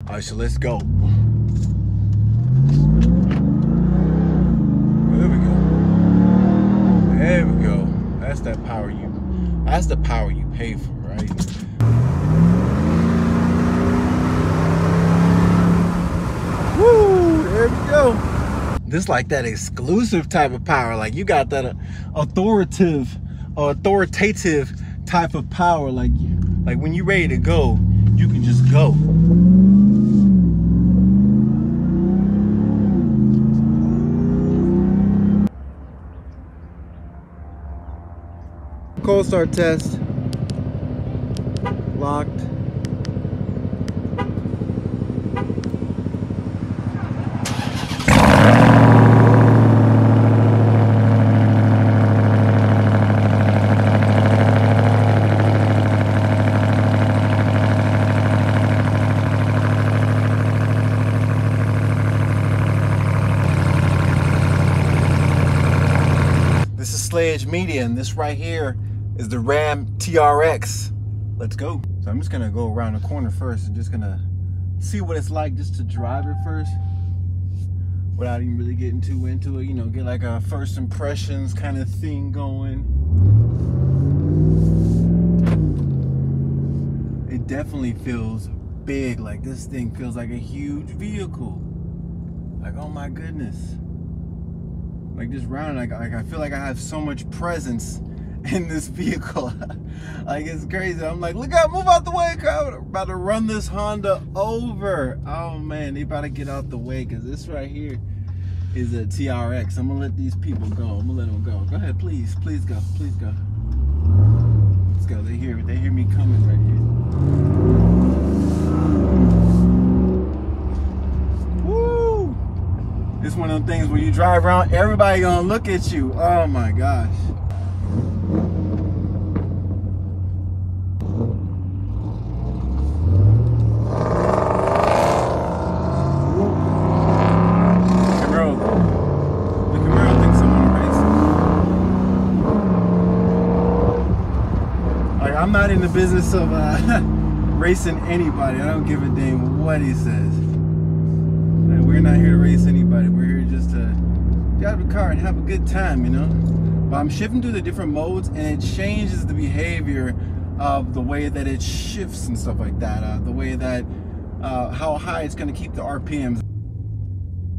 All right, so let's go. There we go. There we go. That's that power that's the power you pay for, right? Woo! There we go. This like that exclusive type of power. Like you got that authoritative type of power. Like when you're ready to go, you can just go. Cold start test. Locked. This is SlayEdgMedia, and this right here is the RAM TRX. Let's go. So I'm just gonna go around the corner first and just gonna see what it's like just to drive it first without even really getting too into it, you know, get like a first impressions kind of thing going. It definitely feels big. Like this thing feels like a huge vehicle. Like, oh my goodness. Like just round, like I feel like I have so much presence in this vehicle. Like it's crazy. I'm like, look out, move out the way, I'm about to run this Honda over. Oh man, they about to get out the way, because this right here is a TRX. I'm gonna let these people go. I'm gonna let them go. Go ahead, please go, please go. Let's go. They hear me coming right here. Woo! It's one of them things where you drive around, everybody gonna look at you. Oh my gosh. I'm not in the business of racing anybody. I don't give a damn what he says. Like, we're not here to race anybody. We're here just to drive the car and have a good time, you know? But I'm shifting through the different modes, and it changes the behavior of the way that it shifts and stuff like that. The way that, how high it's going to keep the RPMs.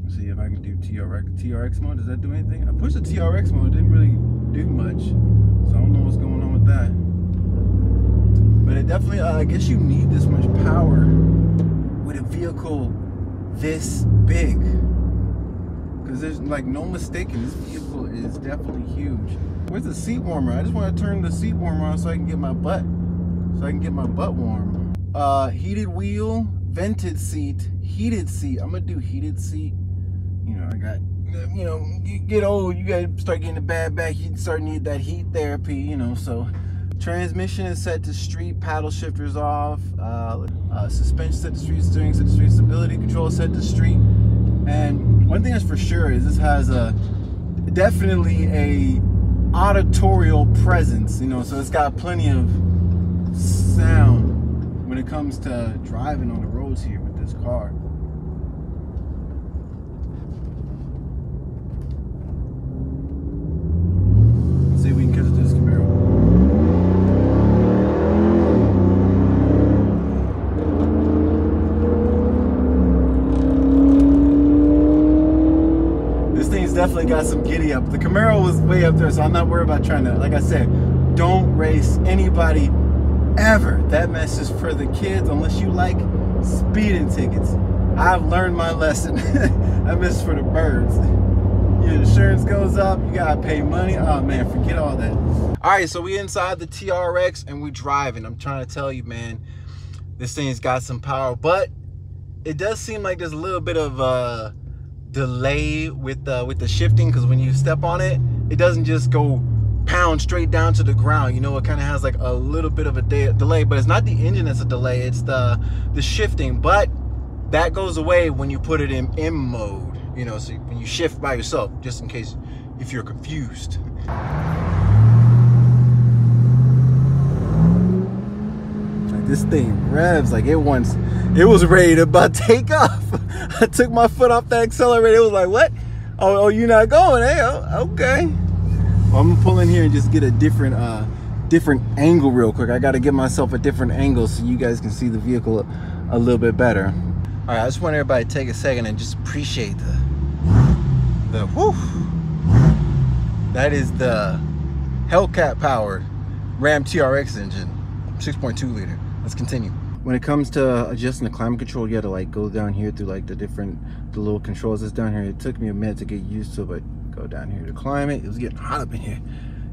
Let's see if I can do TRX mode. Does that do anything? I pushed the TRX mode. It didn't really do much. So I don't know what's going on with that. But it definitely, I guess you need this much power with a vehicle this big. Because there's like no mistaking, this vehicle is definitely huge. Where's the seat warmer? I just want to turn the seat warmer on so I can get my butt warm. Heated wheel, vented seat, heated seat. I'm gonna do heated seat. You know, I got, you know, you get old, you gotta start getting a bad back, you start need that heat therapy, you know, so. Transmission is set to street, paddle shifters off, suspension set to street, steering set to street, stability control set to street. And one thing that's for sure is this has definitely a auditorial presence, you know, so it's got plenty of sound when it comes to driving on the roads here with this car. Let's see if we can catch this Camaro. Definitely got some giddy up. The Camaro was way up there, so I'm not worried about trying to, like I said, don't race anybody ever. That mess is for the kids unless you like speeding tickets. I've learned my lesson. That mess is for the birds. Your insurance goes up, you gotta pay money. Oh man, forget all that. All right, so we inside the TRX and we driving. I'm trying to tell you, man, this thing's got some power, but it does seem like there's a little bit of delay with the shifting, because when you step on it, it doesn't just go pound straight down to the ground. You know, it kind of has like a little bit of a delay, but it's not the engine that's a delay, it's the shifting. But that goes away when you put it in M mode, you know, so when you shift by yourself, just in case if you're confused. this thing revs like it was ready to about take off. I took my foot off the accelerator. It was like, what? Oh, you're not going, eh? Oh, okay. Well, I'm gonna pull in here and just get a different angle real quick. I gotta give myself a different angle so you guys can see the vehicle a little bit better. All right, I just want everybody to take a second and just appreciate the whew. That is the Hellcat powered RAM TRX engine, 6.2 liter. Let's continue. When it comes to adjusting the climate control, you gotta like go down here through like the little controls that's down here. It took me a minute to get used to, but go down here to climate. It was getting hot up in here,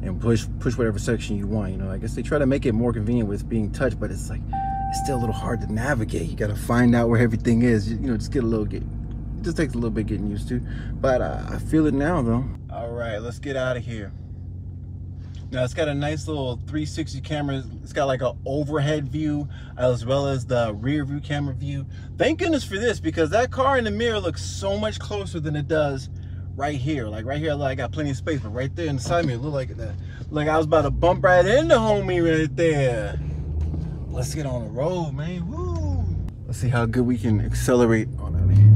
and push whatever section you want. You know, I guess they try to make it more convenient with being touched, but it's like it's still a little hard to navigate. You gotta find out where everything is. You know, just it just takes a little bit getting used to, but I feel it now though. All right, let's get out of here. Now it's got a nice little 360 camera. It's got like an overhead view as well as the rear view camera view. Thank goodness for this, because that car in the mirror looks so much closer than it does right here. Like right here, I got plenty of space, but right there in the side mirror, it looked like that. Like I was about to bump right into homie right there. Let's get on the road, man. Woo! Let's see how good we can accelerate on out of here.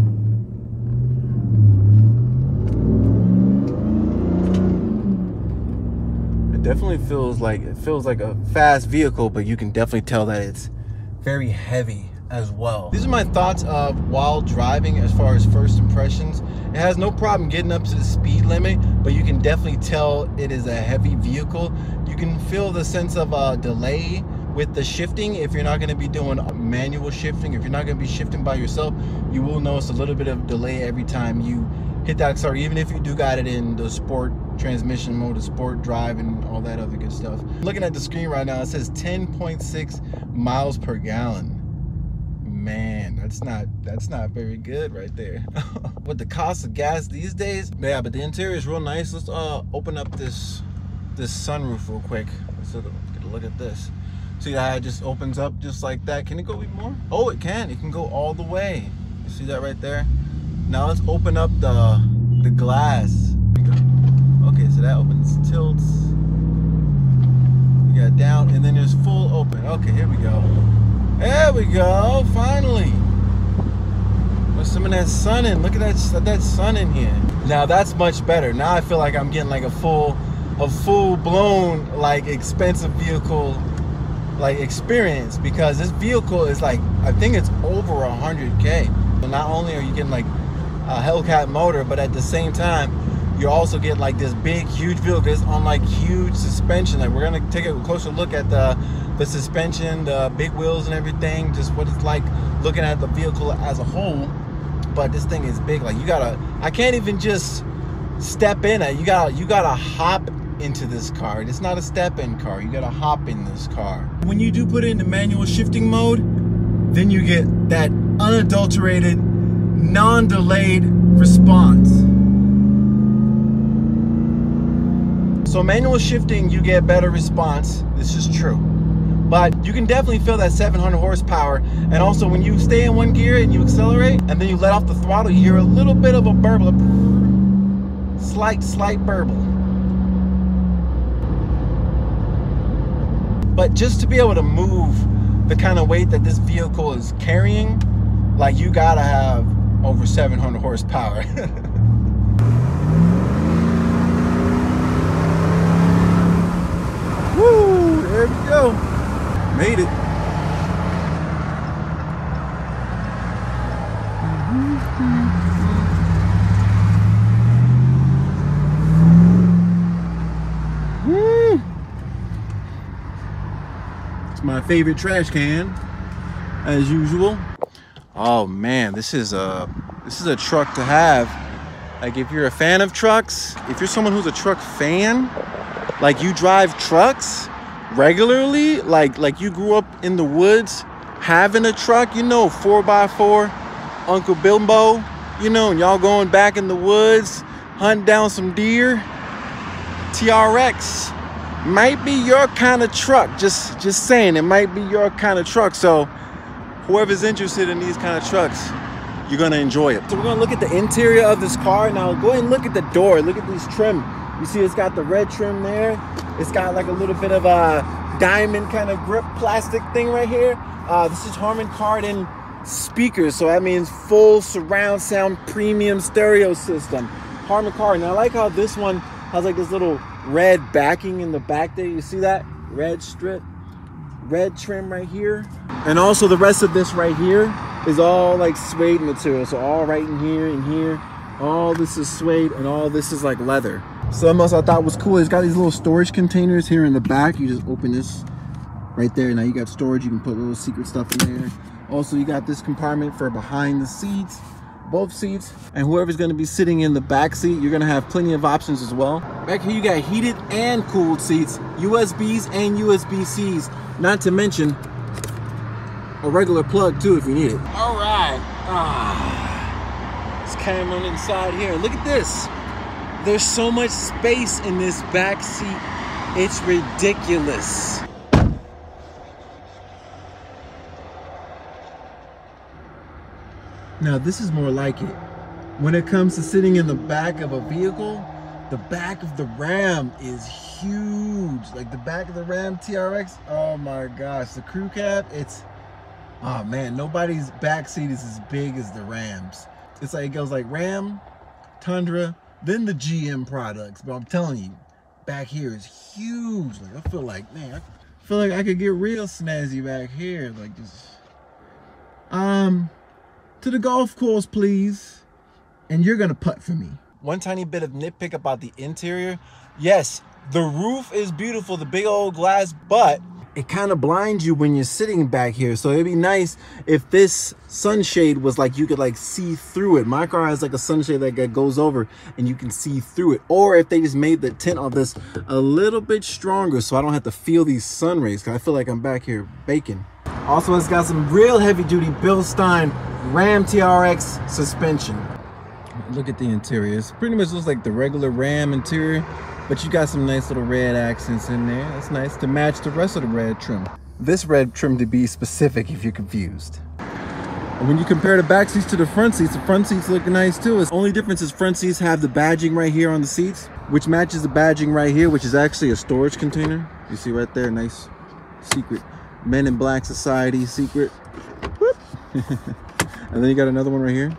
Definitely feels like a fast vehicle, but you can definitely tell that it's very heavy as well. These are my thoughts of while driving as far as first impressions. It has no problem getting up to the speed limit, but you can definitely tell it is a heavy vehicle. You can feel the sense of delay with the shifting. If you're not going to be doing manual shifting, if you're not going to be shifting by yourself, you will notice a little bit of delay every time you hit that accelerator, even if you do got it in the sport transmission mode, the sport drive, and all that other good stuff. Looking at the screen right now, it says 10.6 miles per gallon. Man, that's not very good right there. With the cost of gas these days, yeah, but the interior is real nice. Let's open up this sunroof real quick. Let's get a look at this. See how it just opens up just like that? Can it go even more? Oh, it can. It can go all the way. You see that right there? Now let's open up the glass. Okay, so that opens, tilts. You got down, and then there's full open. Okay, here we go. There we go, finally. With some of that sun in. Look at that sun in here. Now that's much better. Now I feel like I'm getting like a full blown like expensive vehicle like experience, because this vehicle is like, I think it's over 100K. So not only are you getting like a Hellcat motor, but at the same time you're also getting like this big huge vehicle. It's on like huge suspension. Like we're gonna take a closer look at the suspension, the big wheels and everything, just what it's like looking at the vehicle as a whole. But this thing is big. Like I can't even just step in it. You gotta hop into this car. It's not a step-in car. You gotta hop in this car. When you do put it into manual shifting mode, then you get that unadulterated, non-delayed response. So manual shifting, you get better response. This is true. But you can definitely feel that 700 horsepower. And also when you stay in one gear and you accelerate and then you let off the throttle, you hear a little bit of a burble, a slight burble. But just to be able to move the kind of weight that this vehicle is carrying, like you gotta have over 700 horsepower. Woo, there we go. Made it. It's my favorite trash can, as usual. Oh man, this is a truck to have. Like if you're a fan of trucks, if you're someone who's a truck fan, like you drive trucks regularly, like you grew up in the woods having a truck, you know, 4x4, Uncle Bimbo, you know, and y'all going back in the woods, hunting down some deer, TRX might be your kind of truck. Just saying, it might be your kind of truck. So whoever's interested in these kind of trucks, you're gonna enjoy it. So we're gonna look at the interior of this car. Now go ahead and look at the door. Look at this trim. You see it's got the red trim there. It's got like a little bit of a diamond kind of grip plastic thing right here. This is Harman Kardon speakers, so that means full surround sound premium stereo system. Harman Kardon. Now, I like how this one has like this little red backing in the back there. You see that? Red strip, red trim right here. And also the rest of this right here is all like suede material. So all right in here and here, all this is suede and all this is like leather. Something else I thought was cool, it's got these little storage containers here in the back. You just open this right there. Now you got storage, you can put little secret stuff in there. Also, you got this compartment for behind the seats, both seats, and whoever's gonna be sitting in the back seat, you're gonna have plenty of options as well. Back here you got heated and cooled seats, USBs and USB-Cs, not to mention a regular plug too if you need it. All right, let's carry on inside here. Look at this. There's so much space in this back seat, it's ridiculous. Now this is more like it. When it comes to sitting in the back of a vehicle, the back of the Ram is huge. Like the back of the Ram TRX, oh my gosh. The crew cab, it's, oh man, nobody's back seat is as big as the Ram's. It's like, it goes like Ram, Tundra, then the GM products. But I'm telling you, back here is huge. Like I feel like, man, I feel like I could get real snazzy back here. Like just, to the golf course, please. And you're gonna putt for me. One tiny bit of nitpick about the interior. Yes, the roof is beautiful, the big old glass, but it kind of blinds you when you're sitting back here. So it'd be nice if this sunshade was like, you could like see through it. My car has like a sunshade that goes over and you can see through it. Or if they just made the tint of this a little bit stronger so I don't have to feel these sun rays, because I feel like I'm back here baking. Also, it's got some real heavy duty Bilstein RAM TRX suspension. Look at the interior. It pretty much looks like the regular Ram interior, but you got some nice little red accents in there. That's nice to match the rest of the red trim. This red trim, to be specific, if you're confused. And when you compare the back seats to the front seats look nice too. The only difference is front seats have the badging right here on the seats, which matches the badging right here, which is actually a storage container. You see right there, nice secret Men in Black Society secret. And then you got another one right here.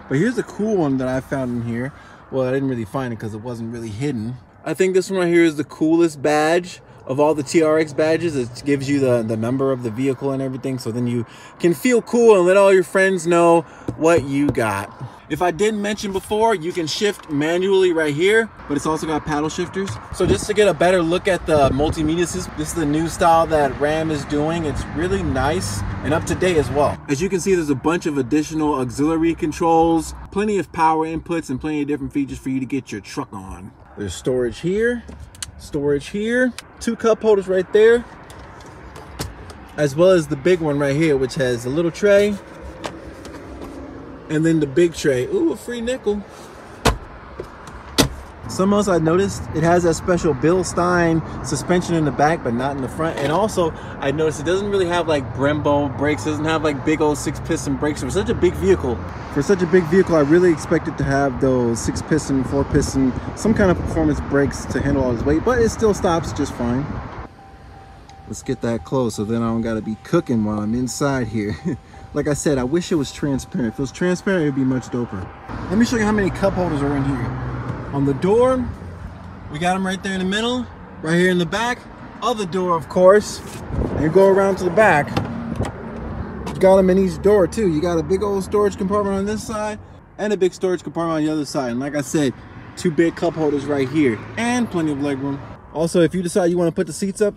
But here's the cool one that I found in here. Well, I didn't really find it because it wasn't really hidden. I think this one right here is the coolest badge of all the TRX badges. It gives you the number of the vehicle and everything, so then you can feel cool and let all your friends know what you got. If I didn't mention before, you can shift manually right here, but it's also got paddle shifters. So just to get a better look at the multimedia system, this is the new style that Ram is doing. It's really nice and up to date as well. As you can see, there's a bunch of additional auxiliary controls, plenty of power inputs, and plenty of different features for you to get your truck on. There's storage here, 2 cup holders right there, as well as the big one right here, which has a little tray, and then the big tray. Ooh, a free nickel. Something else I noticed, it has that special Bilstein suspension in the back, but not in the front. And also, I noticed it doesn't really have like Brembo brakes. It doesn't have like big old 6-piston brakes. For such a big vehicle, I really expected to have those 6-piston, 4-piston, some kind of performance brakes to handle all this weight, but it still stops just fine. Let's get that close so then I don't gotta be cooking while I'm inside here. Like I said, I wish it was transparent. If it was transparent, it'd be much doper. Let me show you how many cup holders are in here. On the door, we got them right there in the middle, right here in the back. Other door, of course, and you go around to the back. You got them in each door too. You got a big old storage compartment on this side and a big storage compartment on the other side. And like I said, 2 big cup holders right here and plenty of legroom. Also, if you decide you want to put the seats up,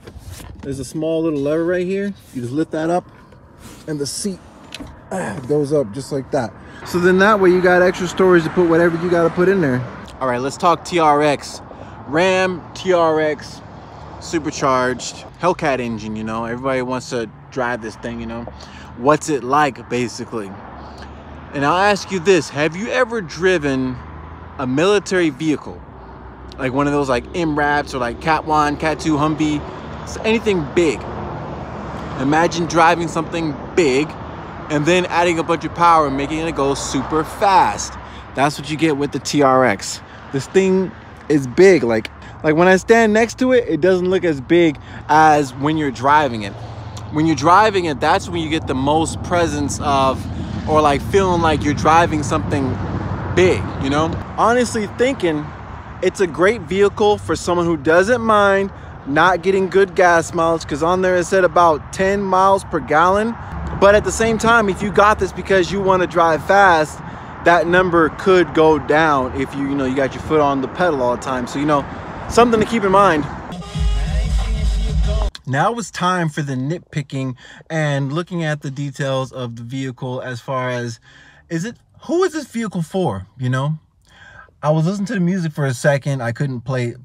there's a small little lever right here. You just lift that up and the seat goes up just like that. So then that way you got extra storage to put whatever you got to put in there. All right, let's talk TRX. Ram TRX, supercharged, Hellcat engine, you know. Everybody wants to drive this thing, you know. What's it like, basically? And I'll ask you this. Have you ever driven a military vehicle? Like one of those like MRAPs or like Cat 1, Cat 2, Humvee, anything big. Imagine driving something big and then adding a bunch of power and making it go super fast. That's what you get with the TRX. This thing is big. Like when I stand next to it, it doesn't look as big as when you're driving it. when you're driving it, that's when you get the most presence of, or like feeling like you're driving something big, you know? Honestly thinking, it's a great vehicle for someone who doesn't mind not getting good gas mileage, because on there it said about 10 miles per gallon. But at the same time, if you got this because you want to drive fast, that number could go down if you know, you got your foot on the pedal all the time. So, you know, something to keep in mind. Now it's time for the nitpicking and looking at the details of the vehicle as far as, who is this vehicle for, you know? I was listening to the music for a second. I couldn't play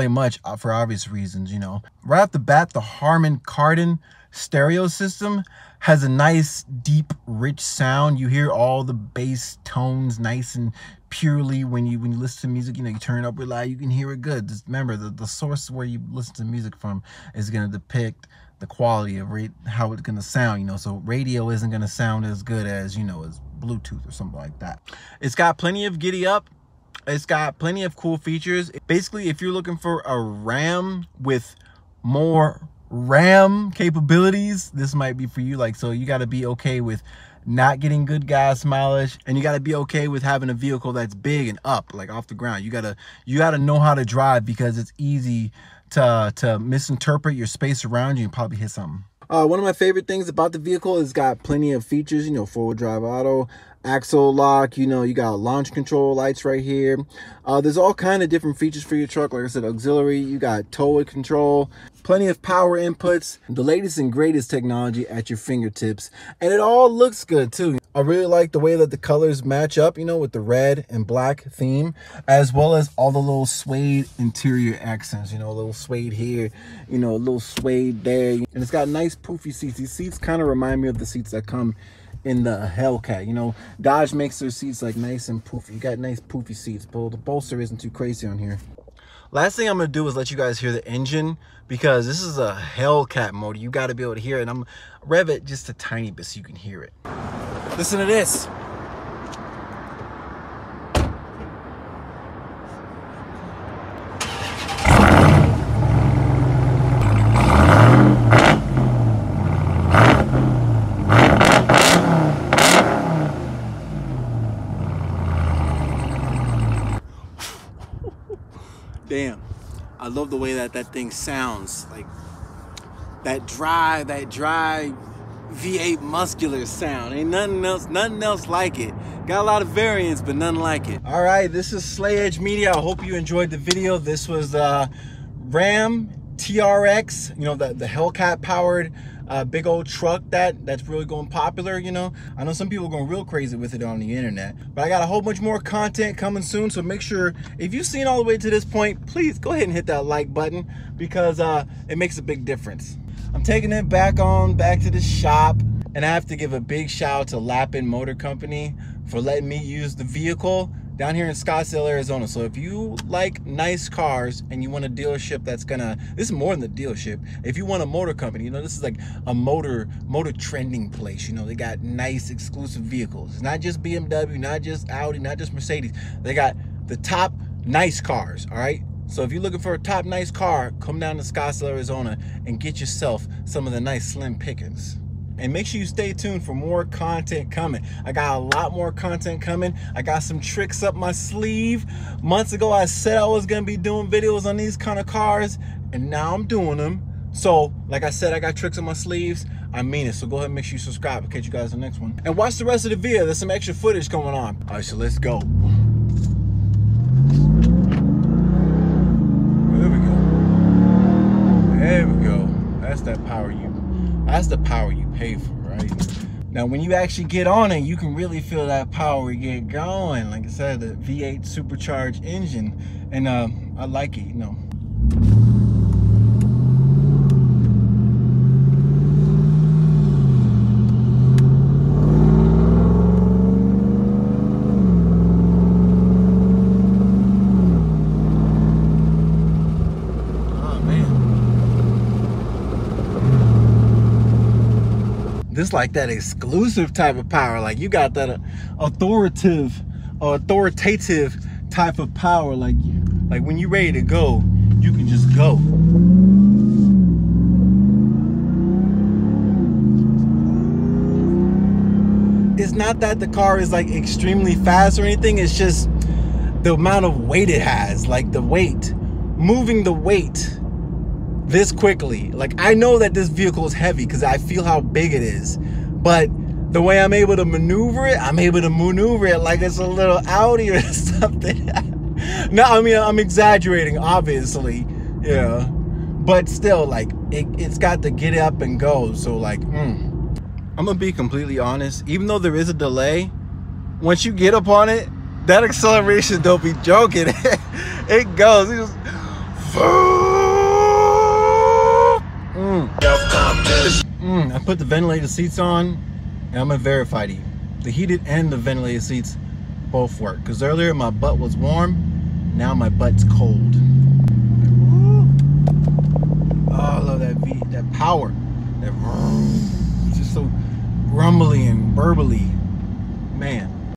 much for obvious reasons, you know. Right off the bat, the Harman Kardon stereo system has a nice, deep, rich sound. You hear all the bass tones nice and purely when you listen to music. You know, you turn it up real loud, you can hear it good. Just remember, the source where you listen to music from is going to depict the quality of how it's going to sound, you know. So radio isn't going to sound as good as, you know, as Bluetooth or something like that. It's got plenty of giddy up. It's got plenty of cool features. Basically, if you're looking for a RAM with more RAM capabilities, this might be for you. Like, so you got to be okay with not getting good gas mileage, and you got to be okay with having a vehicle that's big and up, like off the ground. You gotta know how to drive, because it's easy to misinterpret your space around you and probably hit something. One of my favorite things about the vehicle is got plenty of features, you know, 4-wheel drive auto, axle lock, you know, you got launch control lights right here. There's all kind of different features for your truck. Like I said, auxiliary, you got tow control, plenty of power inputs, the latest and greatest technology at your fingertips. And it all looks good too. I really like the way that the colors match up, you know, with the red and black theme, as well as all the little suede interior accents, you know, a little suede here, you know, a little suede there. And it's got nice poofy seats. These seats kind of remind me of the seats that come in the Hellcat. You know, Dodge makes their seats like nice and poofy. You got nice poofy seats, but the bolster isn't too crazy on here. Last thing I'm going to do is let you guys hear the engine, because this is a Hellcat motor. You got to be able to hear it. And I'm rev it just a tiny bit so you can hear it. Listen to this. Damn, I love the way that thing sounds. Like that dry V8 muscular sound. Ain't nothing else like it. Got a lot of variants, but nothing like it. All right, this is SlayEdgMedia. I hope you enjoyed the video. This was RAM TRX, you know, the Hellcat powered big old truck that's really going popular, you know. I know some people are going real crazy with it on the internet, but I got a whole bunch more content coming soon. So make sure, if you've seen all the way to this point, please go ahead and hit that like button, because it makes a big difference. I'm taking it back to the shop, and I have to give a big shout out to Lapin Motor Company for letting me use the vehicle down here in Scottsdale, Arizona. So if you like nice cars and you want a dealership that's gonna, this is more than the dealership. If you want a motor company, you know, this is like a motor trending place. You know, they got nice exclusive vehicles. It's not just BMW, not just Audi, not just Mercedes. They got the top nice cars, all right? So if you're looking for a top nice car, come down to Scottsdale, Arizona and get yourself some of the nice slim pickings. And make sure you stay tuned for more content coming. I got a lot more content coming. I got some tricks up my sleeve. Months ago, I said I was gonna be doing videos on these kind of cars, and now I'm doing them. So, like I said, I got tricks on my sleeves. I mean it. So go ahead and make sure you subscribe. I'll catch you guys in the next one. And watch the rest of the video. There's some extra footage going on. All right, so let's go. There we go. There we go. That's that power that's the power you pay for, right? Now, when you actually get on it, you can really feel that power get going. Like I said, the V8 supercharged engine, and I like it, you know. This like that exclusive type of power. Like you got that authoritative type of power. Like when you're ready to go, you can just go. it's not that the car is like extremely fast or anything. It's just the amount of weight it has, like the weight, moving the weight this quickly. Like, I know that this vehicle is heavy because I feel how big it is, but the way I'm able to maneuver it, like it's a little Audi or something. No, I mean, I'm exaggerating, obviously, yeah, but still, like, it's got to get up and go. So, like, I'm gonna be completely honest, even though there is a delay, once you get up on it, that acceleration, don't be joking. It goes. It just, I put the ventilated seats on, and I'm gonna verify to you. The heated and the ventilated seats both work. Because earlier my butt was warm, now my butt's cold. Oh, I love that that power. That, it's just so rumbly and burbly. Man.